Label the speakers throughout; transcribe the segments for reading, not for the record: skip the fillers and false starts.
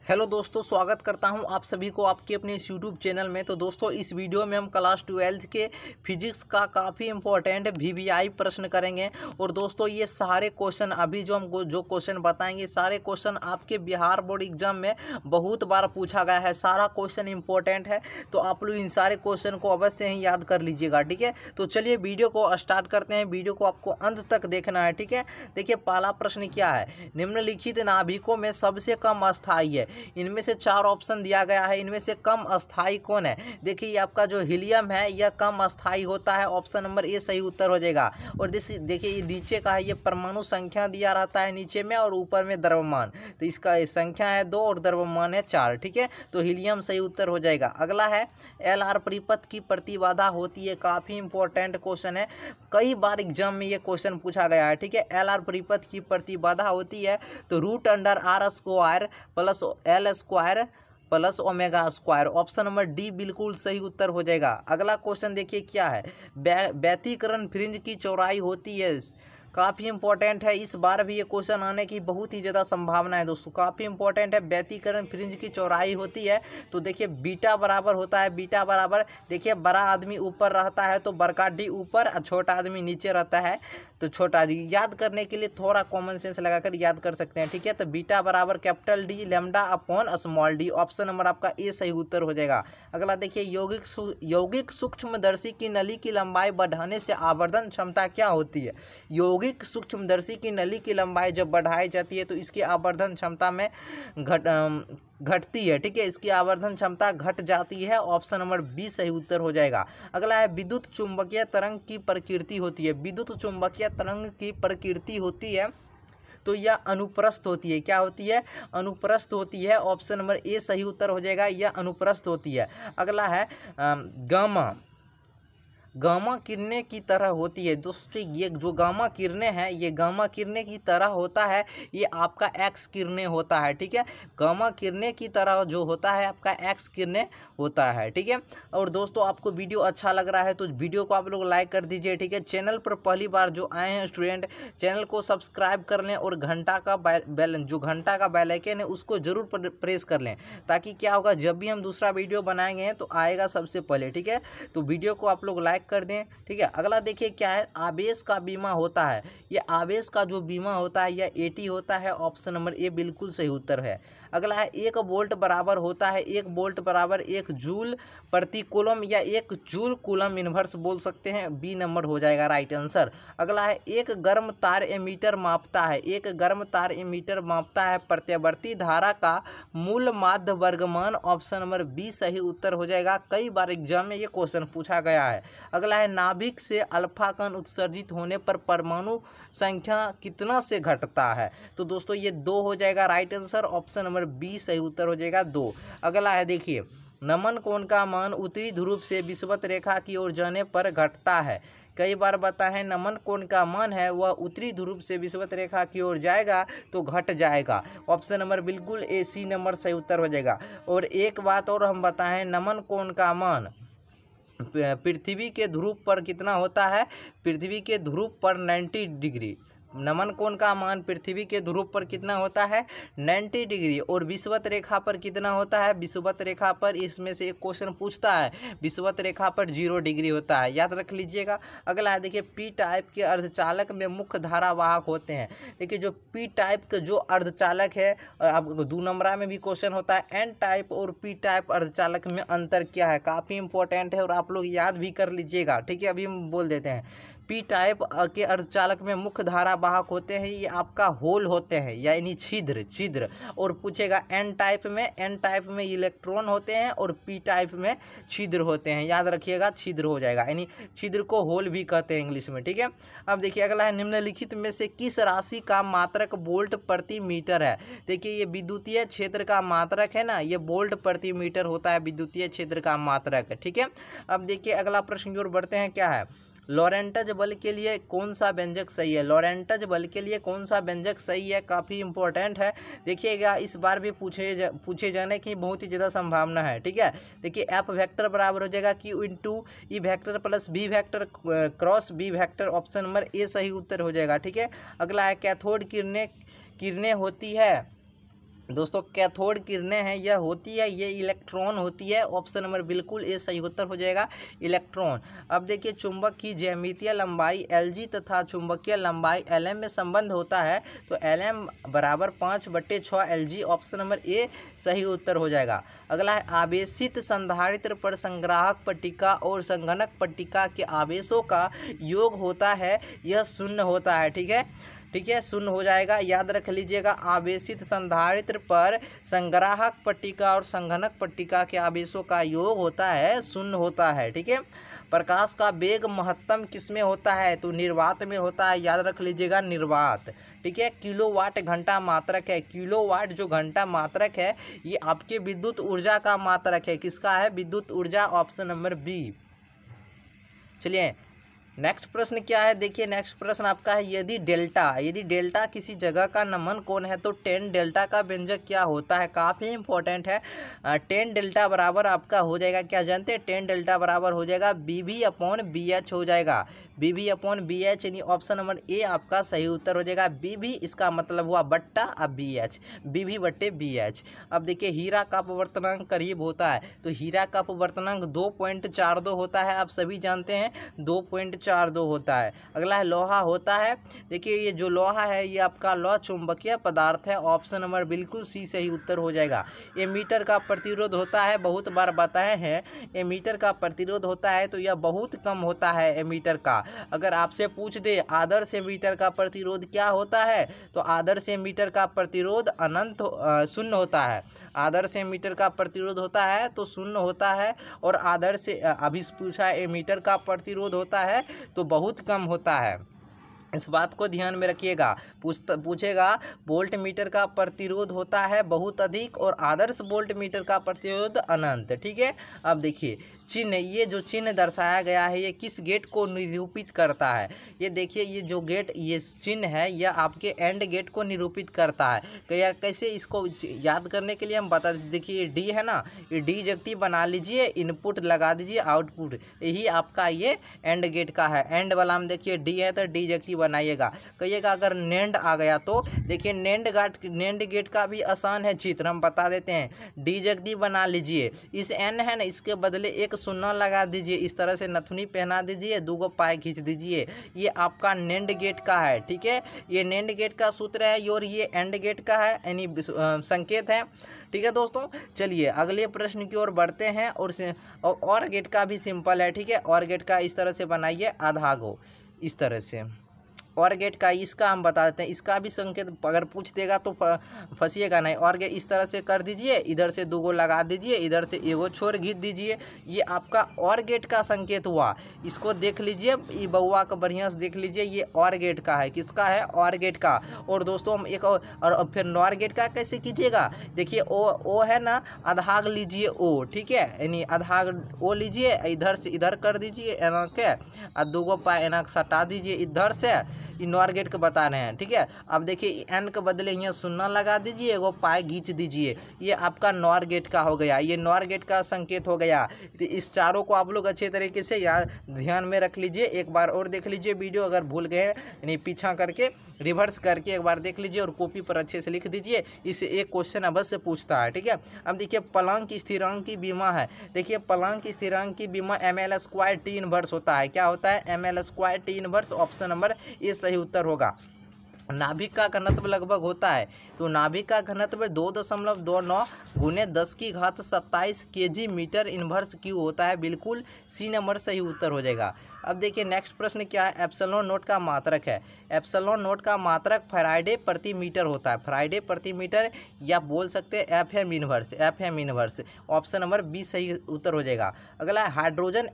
Speaker 1: Hello दोस्तों, स्वागत करता हूं आप सभी को आपके अपने इस यूट्यूब चैनल में। तो दोस्तों, इस वीडियो में हम क्लास 12 के फिजिक्स का काफ़ी इंपॉर्टेंट वीवीआई प्रश्न करेंगे। और दोस्तों, ये सारे क्वेश्चन अभी जो हम जो क्वेश्चन बताएंगे, सारे क्वेश्चन आपके बिहार बोर्ड एग्जाम में बहुत बार पूछा गया है। सारा क्वेश्चन इंपॉर्टेंट है, तो आप लोग इन सारे क्वेश्चन को अवश्य ही याद कर लीजिएगा। ठीक है, तो चलिए वीडियो को स्टार्ट करते हैं। वीडियो को आपको अंत तक देखना है। ठीक है, देखिए पहला प्रश्न क्या है। निम्नलिखित नाभिकों में सबसे कम अस्थायी है। इनमें से 4 ऑप्शन दिया गया है, इनमें से कम अस्थायी कौन है। देखिए आपका जो हीलियम है यह कम अस्थायी होता है। ऑप्शन नंबर ए सही उत्तर हो जाएगा। और देखिए ये नीचे का है, ये परमाणु संख्या दिया रहता है नीचे में, और ऊपर में द्रव्यमान। तो इसका संख्या है 2 और द्रव्यमान है 4। ठीक है, तो हीलियम सही उत्तर हो जाएगा। अगला है एल आर परिपथ की प्रतिबाधा होती है। काफ़ी इंपॉर्टेंट क्वेश्चन है, कई बार एग्जाम में ये क्वेश्चन पूछा गया है। ठीक है, एल आर परिपथ की प्रतिबाधा होती है तो √√R² plus L square plus omega square. Option number D बिल्कुल सही उत्तर हो जाएगा। अगला क्वेश्चन देखिए क्या है। व्यतिकरण फ्रिंज की चौड़ाई होती है। काफ़ी इंपॉर्टेंट है, इस बार भी ये क्वेश्चन आने की बहुत ही ज़्यादा संभावना है दोस्तों। काफ़ी इंपॉर्टेंट है, व्यतिकरण फ्रिंज की चौड़ाई होती है तो देखिए बीटा बराबर होता है। बीटा बराबर देखिए बड़ा आदमी ऊपर रहता है तो बड़का डी ऊपर और छोटा आदमी नीचे रहता है तो छोटा डी। याद करने के लिए थोड़ा कॉमन सेंस लगाकर याद कर सकते हैं। ठीक है, तो बीटा बराबर capital D lambda upon small D. Option number आपका ए सही उत्तर हो जाएगा। अगला देखिए यौगिक सूक्ष्मदर्शी की नली की लंबाई बढ़ाने से आवर्धन क्षमता क्या होती है। यौगिक सूक्ष्मदर्शी की नली की लंबाई जब बढ़ाई जाती है तो इसकी आवर्धन क्षमता में घटती है। ठीक है, इसकी आवर्धन क्षमता घट जाती है। ऑप्शन नंबर बी सही उत्तर हो जाएगा। अगला है विद्युत चुंबकीय तरंग की प्रकृति होती है। विद्युत चुंबकीय तरंग की प्रकृति होती है तो यह अनुप्रस्थ होती है। क्या होती है? अनुप्रस्थ होती है। ऑप्शन नंबर ए सही उत्तर हो जाएगा, यह अनुप्रस्थ होती है। अगला है गामा किरणें की तरह होती है। दोस्तों, ये जो गामा किरणें हैं ये गामा किरणें की तरह होता है, ये आपका एक्स किरणें होता है। ठीक है, गामा किरणें की तरह जो होता है आपका एक्स किरणें होता है। ठीक है, और दोस्तों आपको वीडियो अच्छा लग रहा है तो वीडियो को आप लोग लाइक कर दीजिए। ठीक है, चैनल पर पहली बार जो आए हैं स्टूडेंट, चैनल को सब्सक्राइब कर लें और घंटा का बेल आइकन है उसको जरूर प्रेस कर लें, ताकि क्या होगा जब भी हम दूसरा वीडियो बनाएंगे तो आएगा सबसे पहले। ठीक है, तो वीडियो को आप लोग लाइक कर दें। ठीक है, अगला देखिए क्या है। आवेश का बीमा होता है। ये आवेश का जो बीमा होता है यह एटी होता है। ऑप्शन नंबर ए बिल्कुल सही उत्तर है। अगला है 1 वोल्ट बराबर होता है। 1 वोल्ट बराबर 1 जूल प्रति कूलम या 1 जूल कूलम इन्वर्स बोल सकते हैं। बी नंबर हो जाएगा राइट आंसर। अगला है एक गर्म तार एमीटर मापता है। एक गर्म तार एमीटर मापता है प्रत्यावर्ती धारा का मूल माध्य वर्गमान। ऑप्शन नंबर बी सही उत्तर हो जाएगा। कई बार एग्जाम में ये क्वेश्चन पूछा गया है। अगला है नाभिक से अल्फा कण उत्सर्जित होने पर परमाणु संख्या कितना से घटता है। तो दोस्तों ये 2 हो जाएगा right answer. Option number B सही उत्तर हो जाएगा 2। अगला है देखिए नमन कोण का मान उत्तरी ध्रुव से विषुवत रेखा की ओर जाने पर घटता है। कई बार बता है नमन कोण का मान है वह उत्तरी ध्रुव से विषुवत रेखा की ओर जाएगा तो घट जाएगा। ऑप्शन नंबर बिल्कुल ए सी नंबर सही उत्तर हो जाएगा। और एक बात और हम बताएं, नमन कोण का मान पृथ्वी के ध्रुव पर कितना होता है। पृथ्वी के ध्रुव पर 90 डिग्री। नमन कोण का मान पृथ्वी के ध्रुव पर कितना होता है 90 डिग्री। और विषुवत रेखा पर कितना होता है। विषुवत रेखा पर इसमें से एक क्वेश्चन पूछता है, विषुवत रेखा पर 0 डिग्री होता है, याद रख लीजिएगा। अगला है देखिए पी टाइप के अर्धचालक में मुख्य धारावाहक होते हैं। देखिए जो पी टाइप के जो अर्धचालक है, और अब 2 नंबरा में भी क्वेश्चन होता है, एन टाइप और पी टाइप अर्धचालक में अंतर क्या है। काफ़ी इंपॉर्टेंट है और आप लोग याद भी कर लीजिएगा। ठीक है, अभी हम बोल देते हैं। पी टाइप के अर्धचालक में मुख्य धारावाहक होते हैं, ये आपका होल होते हैं यानी छिद्र। और पूछेगा एन टाइप में इलेक्ट्रॉन होते हैं और पी टाइप में छिद्र होते हैं। याद रखिएगा छिद्र हो जाएगा, यानी छिद्र को होल भी कहते हैं इंग्लिश में। ठीक है, अब देखिए अगला है निम्नलिखित में से किस राशि का मात्रक वोल्ट प्रति मीटर है। देखिए ये विद्युतीय क्षेत्र का मात्रक है ना, ये वोल्ट प्रति मीटर होता है विद्युतीय क्षेत्र का मात्रक। ठीक है, अब देखिए अगला प्रश्न की ओर बढ़ते हैं। क्या है लॉरेंटज बल के लिए कौन सा व्यंजक सही है। लॉरेंटज बल के लिए कौन सा व्यंजक सही है, काफ़ी इंपॉर्टेंट है। देखिएगा इस बार भी पूछे जाने की बहुत ही ज़्यादा संभावना है। ठीक है, देखिए एफ वेक्टर बराबर हो जाएगा Q into E vector plus B vector cross B vector. Option number A सही उत्तर हो जाएगा। ठीक है, अगला है कैथोड किरणें होती है दोस्तों कैथोड किरणें हैं यह होती है, ये इलेक्ट्रॉन होती है। ऑप्शन नंबर बिल्कुल ए सही उत्तर हो जाएगा, इलेक्ट्रॉन। अब देखिए चुंबक की ज्यामितीय लंबाई Lg तथा चुंबकीय लंबाई Lm में संबंध होता है, तो Lm बराबर 5/6 Lg। ऑप्शन नंबर ए सही उत्तर हो जाएगा। अगला है आवेशित संधारित्र पर संग्राहक पट्टिका और संघनक पट्टिका के आवेशों का योग होता है, यह शून्य होता है। ठीक है, शून्य हो जाएगा, याद रख लीजिएगा। आवेशित संधारित्र पर संग्राहक पट्टिका और संघनक पट्टिका के आवेशों का योग होता है, शून्य होता है। ठीक है, प्रकाश का वेग महत्तम किसमें होता है, तो निर्वात में होता है, याद रख लीजिएगा, निर्वात। ठीक है, किलोवाट घंटा मात्रक है। किलोवाट जो घंटा मात्रक है ये आपके विद्युत ऊर्जा का मात्रक है। किसका है, विद्युत ऊर्जा। Option number B. चलिए नेक्स्ट प्रश्न क्या है, देखिए नेक्स्ट प्रश्न आपका है, यदि डेल्टा किसी जगह का नमन कोण है तो टेन डेल्टा का व्यंजक क्या होता है। काफ़ी इंपॉर्टेंट है। टेन डेल्टा बराबर आपका हो जाएगा, क्या जानते हैं, टेन डेल्टा बराबर हो जाएगा BV/BH हो जाएगा, BV/BH, यानी ऑप्शन नंबर ए आपका सही उत्तर हो जाएगा। BV इसका मतलब हुआ बट्टा, अब BH, BV/BH। अब देखिए हीरा का अपवर्तनांक करीब होता है, तो हीरा का अपवर्तनांक 2.42 होता है, आप सभी जानते हैं 2.42 होता है। अगला है लोहा होता है। देखिए ये जो लोहा है ये आपका लौह चुंबकीय पदार्थ है। ऑप्शन नंबर बिल्कुल सी सही उत्तर हो जाएगा। एमीटर का प्रतिरोध होता है, बहुत बार बताए हैं, एमीटर का प्रतिरोध होता है तो यह बहुत कम होता है एमीटर का। अगर आपसे पूछ दे आदर्श एमीटर का प्रतिरोध क्या होता है, तो आदर्श एमीटर का प्रतिरोध अनंत शून्य होता है। आदर्श एमीटर का प्रतिरोध होता है तो शून्य होता है, और आदर्श अभी पूछा एमीटर का प्रतिरोध होता है तो बहुत कम होता है। इस बात को ध्यान में रखिएगा। पूछेगा वोल्ट मीटर का प्रतिरोध होता है बहुत अधिक और आदर्श वोल्ट मीटर का प्रतिरोध अनंत। ठीक है, अब देखिए चिन्ह, ये जो चिन्ह दर्शाया गया है ये किस गेट को निरूपित करता है। ये देखिए ये जो गेट, ये चिन्ह है यह आपके एंड गेट को निरूपित करता है। कैसे इसको याद करने के लिए हम बता, देखिए ये डी है ना, ये डी जगती बना लीजिए, इनपुट लगा दीजिए, आउटपुट, यही आपका ये एंड गेट का है। एंड वाला हम देखिए डी है तो डी जगती बनाइएगा। कहिएगा अगर नेंड आ गया तो देखिए नेंड गेट का भी आसान है चित्र, हम बता देते हैं। डी जगती बना लीजिए, इस एन है ना इसके बदले एक शून्य लगा दीजिए, इस तरह से नथुनी पहना दीजिए, 2 पाए खींच दीजिए, ये आपका नेंड गेट का है। ठीक है, ये नेंड गेट का सूत्र है और ये एंड गेट का है, यानी संकेत है। ठीक है दोस्तों, चलिए अगले प्रश्न की ओर बढ़ते हैं। और गेट का भी सिंपल है। ठीक है, और गेट का इस तरह से बनाइए, आधा गो इस तरह से। और गेट का इसका हम बता देते हैं, इसका भी संकेत अगर पूछ देगा तो फंसिएगा नहीं। और गेट इस तरह से कर दीजिए, इधर से 2 लगा दीजिए, इधर से 1 छोर घींच दीजिए, ये आपका और गेट का संकेत हुआ। इसको देख लीजिए, ये बउआ का बढ़िया से देख लीजिए, ये और गेट का है। किसका है, और गेट का। और दोस्तों हम एक और फिर नॉर गेट का कैसे कीजिएगा, देखिए ओ है ना, आधाग लीजिए ओ। ठीक है, यानी आधाग ओ लीजिए, इधर से इधर कर दीजिए एना के, और 2 पाए एना सटा दीजिए इधर से, नॉर गेट को बता रहे हैं। ठीक है, अब देखिए एन के बदले यहाँ शून्य लगा दीजिए, 1 पाए खींच दीजिए, ये आपका नॉर गेट का हो गया, ये नॉर गेट का संकेत हो गया। तो इस चारों को आप लोग अच्छे तरीके से याद ध्यान में रख लीजिए। एक बार और देख लीजिए वीडियो, अगर भूल गए यानी पीछा करके रिवर्स करके एक बार देख लीजिए और कॉपी पर अच्छे से लिख दीजिए, इससे एक क्वेश्चन अवश्य पूछता है। ठीक है, अब देखिए प्लांक स्थिरांक की बीमा है। देखिए प्लांक स्थिरांक की बीमा ml² T इनवर्स होता है। क्या होता है, ml² T inverse. Option number ये सही उत्तर होगा। नाभिक का घनत्व लगभग होता है, तो नाभिक का घनत्व 2.29 × 10⁻27 kg मीटर इनवर्स क्यू होता है। बिल्कुल सी नंबर सही उत्तर हो जाएगा। अब देखिए नेक्स्ट प्रश्न क्या है, एप्सिलॉन नॉट का मात्रक है। एप्सिलॉन नॉट का मात्रक फैराडे प्रति मीटर होता है, फैराडे प्रति मीटर, या बोल सकते हैं FM inverse. Option number B सही उत्तर हो जाएगा। अगला है हाइड्रोजन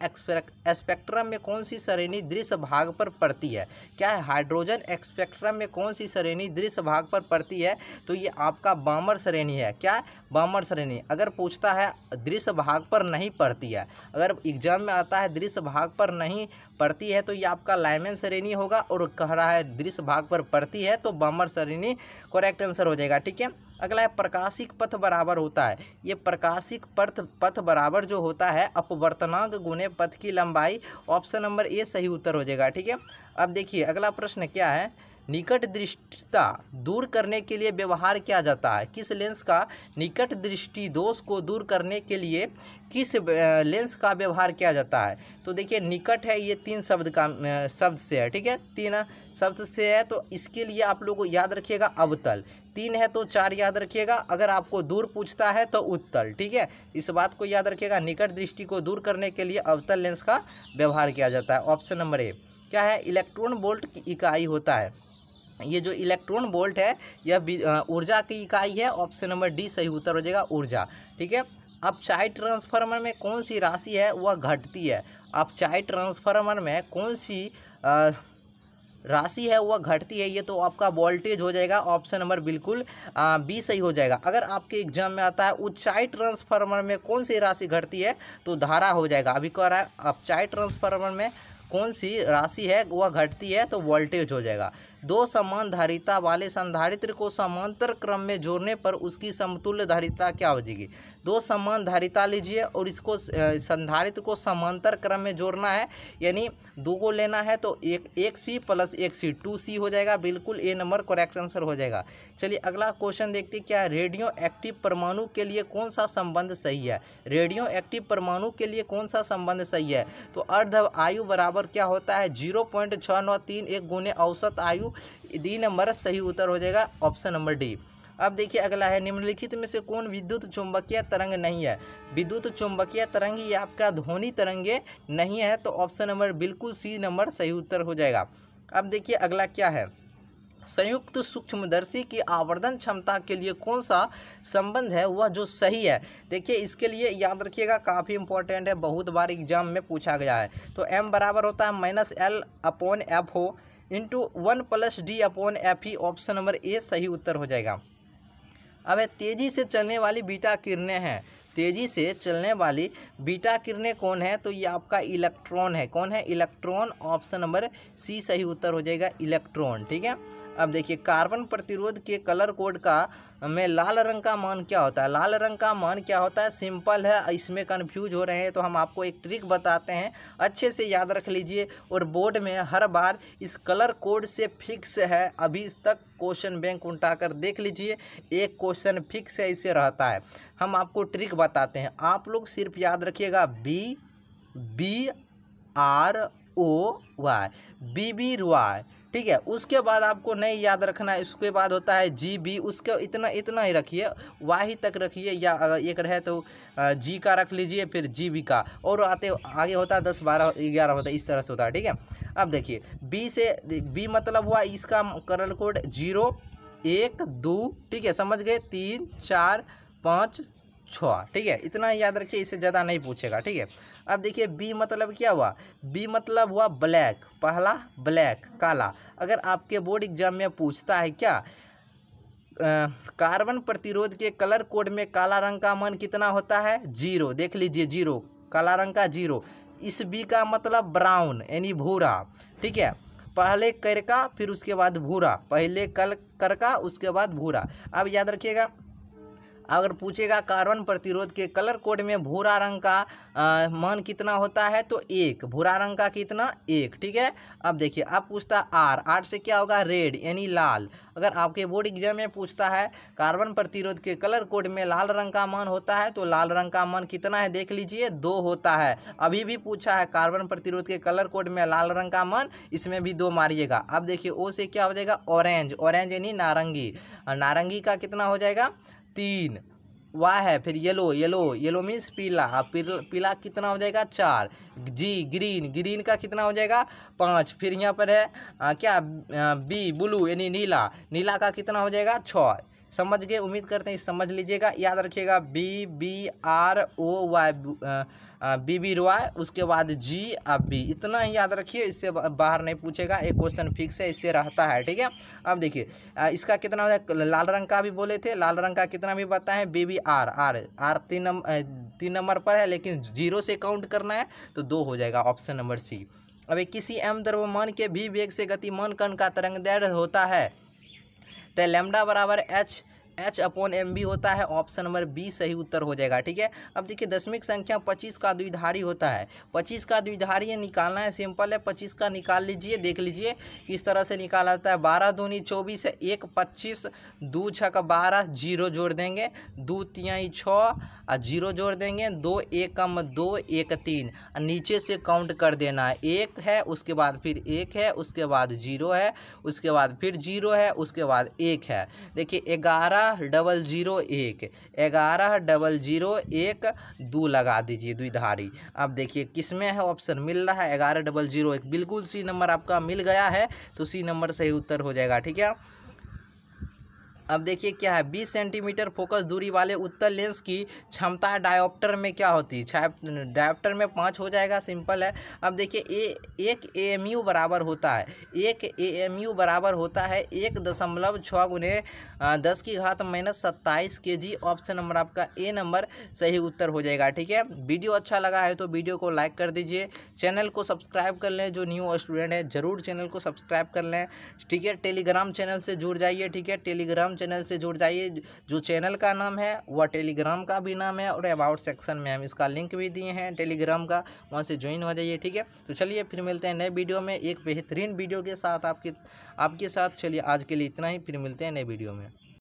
Speaker 1: स्पेक्ट्रम में कौन सी श्रेणी दृश्य भाग पर पड़ती है। क्या है, हाइड्रोजन स्पेक्ट्रम में कौन सी श्रेणी दृश्य भाग पर पड़ती है, तो ये आपका बामर श्रेणी है। क्या, बामर श्रेणी। अगर पूछता है दृश्य भाग पर नहीं पड़ती है, अगर एग्जाम में आता है दृश्य भाग पर नहीं पड़ती है, तो ये आपका लाइमन श्रेणी होगा, और कह रहा है दृश्य भाग पर पड़ती है तो बामर श्रेणी करेक्ट आंसर हो जाएगा। ठीक है, अगला है प्रकाशिक पथ बराबर होता है। ये प्रकाशिक पथ बराबर जो होता है अपवर्तनांक गुणे पथ की लंबाई। ऑप्शन नंबर ए सही उत्तर हो जाएगा। ठीक है, अब देखिए अगला प्रश्न क्या है, निकट दृष्टिता दूर करने के लिए व्यवहार किया जाता है? किस लेंस का निकट दृष्टि दोष को दूर करने के लिए किस लेंस का व्यवहार किया जाता है? तो देखिए निकट है, ये 3 शब्द से है, ठीक है, 3 शब्द से है, तो इसके लिए आप लोग को याद रखिएगा अवतल। 3 है तो 4 याद रखिएगा। अगर आपको दूर पूछता है तो उत्तल, ठीक है, इस बात को याद रखिएगा। निकट दृष्टि को दूर करने के लिए अवतल लेंस का व्यवहार किया जाता है। ऑप्शन नंबर ए क्या है? इलेक्ट्रॉन वोल्ट की इकाई होता है। ये जो इलेक्ट्रॉन वोल्ट है यह ऊर्जा की इकाई है। ऑप्शन नंबर डी सही उत्तर हो जाएगा, ऊर्जा, ठीक है। अब चार्ज ट्रांसफार्मर में कौन सी राशि है वह घटती है? अब चार्ज ट्रांसफार्मर में कौन सी राशि है वह घटती है? ये तो आपका वोल्टेज हो जाएगा। ऑप्शन नंबर बिल्कुल बी सही हो जाएगा। अगर आपके एग्जाम में आता है ऊंचाई ट्रांसफार्मर में कौन सी राशि घटती है, तो धारा हो जाएगा। अभी कह रहा है अब चार्ज ट्रांसफार्मर में कौन सी राशि है वह घटती है, तो वोल्टेज हो जाएगा। 2 समान धारिता वाले संधारित्र को समांतर क्रम में जोड़ने पर उसकी समतुल्य धारिता क्या हो जाएगी? 2 समान धारिता लीजिए और इसको संधारित्र को समांतर क्रम में जोड़ना है, यानी 2 को लेना है, तो एक सी प्लस एक सी 2C हो जाएगा। बिल्कुल ए नंबर करेक्ट आंसर हो जाएगा। चलिए अगला क्वेश्चन देखते हैं, क्या रेडियो एक्टिव परमाणु के लिए कौन सा संबंध सही है? रेडियो एक्टिव परमाणु के लिए कौन सा संबंध सही है? तो अर्ध आयु बराबर क्या होता है? 0.6931 गुने औसत आयु। डी नंबर सही उत्तर हो जाएगा, ऑप्शन नंबर डी। अब देखिए अगला है, निम्नलिखित में से कौन विद्युत चुंबकीय तरंग नहीं है? विद्युत चुंबकीय तरंग ये आपका ध्वनि तरंगे नहीं है, तो ऑप्शन नंबर बिल्कुल सी नंबर सही उत्तर हो जाएगा। अब देखिए अगला क्या है, संयुक्त सूक्ष्मदर्शी की आवर्धन क्षमता के लिए कौन सा संबंध है वह जो सही है? देखिए इसके लिए याद रखिएगा, काफ़ी इंपॉर्टेंट है, बहुत बार एग्जाम में पूछा गया है। तो m बराबर होता है -L/F into 1 + D/Fe। Option number A सही उत्तर हो जाएगा। अब तेज़ी से चलने वाली बीटा किरणें हैं। तेज़ी से चलने वाली बीटा किरणें कौन है? तो ये आपका इलेक्ट्रॉन है। कौन है? इलेक्ट्रॉन। ऑप्शन नंबर सी सही उत्तर हो जाएगा, इलेक्ट्रॉन, ठीक है। अब देखिए कार्बन प्रतिरोध के कलर कोड का में लाल रंग का मान क्या होता है? लाल रंग का मान क्या होता है? सिंपल है, इसमें कंफ्यूज हो रहे हैं तो हम आपको एक ट्रिक बताते हैं, अच्छे से याद रख लीजिए। और बोर्ड में हर बार इस कलर कोड से फिक्स है, अभी तक क्वेश्चन बैंक उठाकर देख लीजिए, एक क्वेश्चन फिक्स है, इससे रहता है। हम आपको ट्रिक बताते हैं, आप लोग सिर्फ याद रखिएगा BROY, BBRY, ठीक है। उसके बाद आपको नहीं याद रखना है, उसके बाद होता है GB, उसके इतना ही रखिए, वाही तक रखिए, या अगर एक रहे तो G का रख लीजिए, फिर GB का, और आगे होता है 10 12 11 होता है, इस तरह से होता है, ठीक है। अब देखिए B मतलब हुआ इसका कलर कोड 0 1 2, ठीक है, समझ गए, 3 4 5 6, ठीक है, इतना याद रखिए, इससे ज़्यादा नहीं पूछेगा, ठीक है। अब देखिए बी मतलब क्या हुआ? बी मतलब हुआ ब्लैक, पहला ब्लैक, काला। अगर आपके बोर्ड एग्जाम में पूछता है क्या कार्बन प्रतिरोध के कलर कोड में काला रंग का मान कितना होता है? 0, देख लीजिए 0, काला रंग का 0। इस बी का मतलब ब्राउन यानी भूरा, ठीक है, पहले कर का फिर उसके बाद भूरा, पहले कर का उसके बाद भूरा। अब याद रखिएगा, अगर पूछेगा कार्बन प्रतिरोध के कलर कोड में भूरा रंग का मान कितना होता है, तो 1, भूरा रंग का कितना? 1, ठीक है। अब देखिए अब पूछता आर से क्या होगा? रेड यानी लाल। अगर आपके बोर्ड एग्जाम में पूछता है कार्बन प्रतिरोध के कलर कोड में लाल रंग का मान होता है, तो लाल रंग का मान कितना है? देख लीजिए 2 होता है। अभी भी पूछा है कार्बन प्रतिरोध के कलर कोड में लाल रंग का मान, इसमें भी 2 मारिएगा। अब देखिए ओ से क्या हो जाएगा? ऑरेंज, ऑरेंज यानी नारंगी, नारंगी का कितना हो जाएगा? 3। वाह है, फिर येलो मीन्स पीला, पीला कितना हो जाएगा? 4। ग्रीन, ग्रीन का कितना हो जाएगा? 5। फिर यहाँ पर है क्या बी ब्लू यानी नीला, नीला का कितना हो जाएगा? 6। समझ गए? उम्मीद करते हैं समझ लीजिएगा, याद रखिएगा BBROY, BBROY, उसके बाद G अब B, इतना ही याद रखिए, इससे बाहर नहीं पूछेगा, एक क्वेश्चन फिक्स है, इससे रहता है, ठीक है। अब देखिए इसका कितना हो जाएगा? लाल रंग का भी बोले थे, लाल रंग का कितना भी बताएं? BBR 3 नंबर पर है, लेकिन 0 से काउंट करना है तो 2 हो जाएगा, ऑप्शन नंबर सी। अब किसी m द्रव्यमान के v वेग से गतिमान कण का तरंग दैर्ध्य होता है, तो लैम्डा बराबर h H/MB होता है। ऑप्शन नंबर बी सही उत्तर हो जाएगा। ठीक है, अब देखिए दशमिक संख्या 25 का द्विधारी होता है। 25 का द्विधारी निकालना है, सिंपल है। 25 का निकाल लीजिए, देख लीजिए किस तरह से निकाला जाता है। 12 दूनी 24 है, 1 25, 2 6 का 12, 0 जोड़ देंगे, 2 3 6 और 0 जोड़ देंगे, 2 1 कम 2 1 3, नीचे से काउंट कर देना है। 1 है, उसके बाद फिर 1 है, उसके बाद 0 है, उसके बाद फिर 0 है, उसके बाद 1 है। देखिए 11 0 0 1, 11 0 0 1, 2 लगा दीजिए द्विधारी। अब देखिए किसमें है, ऑप्शन मिल रहा है 11 0 0 1, बिल्कुल सी नंबर आपका मिल गया है, तो सी नंबर सही उत्तर हो जाएगा। ठीक है, अब देखिए क्या है, 20 सेंटीमीटर फोकस दूरी वाले उत्तल लेंस की क्षमता डायोप्टर में क्या होती है। डायोप्टर में 5 हो जाएगा, सिंपल है। अब देखिए एक AMU बराबर होता है, एक AMU बराबर होता है 1.6 × 10⁻⁻27 kg। ऑप्शन नंबर आपका ए नंबर सही उत्तर हो जाएगा। ठीक है, वीडियो अच्छा लगा है तो वीडियो को लाइक कर दीजिए, चैनल को सब्सक्राइब कर लें। जो न्यू स्टूडेंट है ज़रूर चैनल को सब्सक्राइब कर लें। ठीक है, टेलीग्राम चैनल से जुड़ जाइए। ठीक है, टेलीग्राम चैनल से जुड़ जाइए। जो चैनल का नाम है वह टेलीग्राम का भी नाम है, और अबाउट सेक्शन में हम इसका लिंक भी दिए हैं टेलीग्राम का, वहाँ से ज्वाइन हो जाइए। ठीक है, तो चलिए फिर मिलते हैं नए वीडियो में, एक बेहतरीन वीडियो के साथ आपके साथ। चलिए आज के लिए इतना ही, फिर मिलते हैं नए वीडियो में।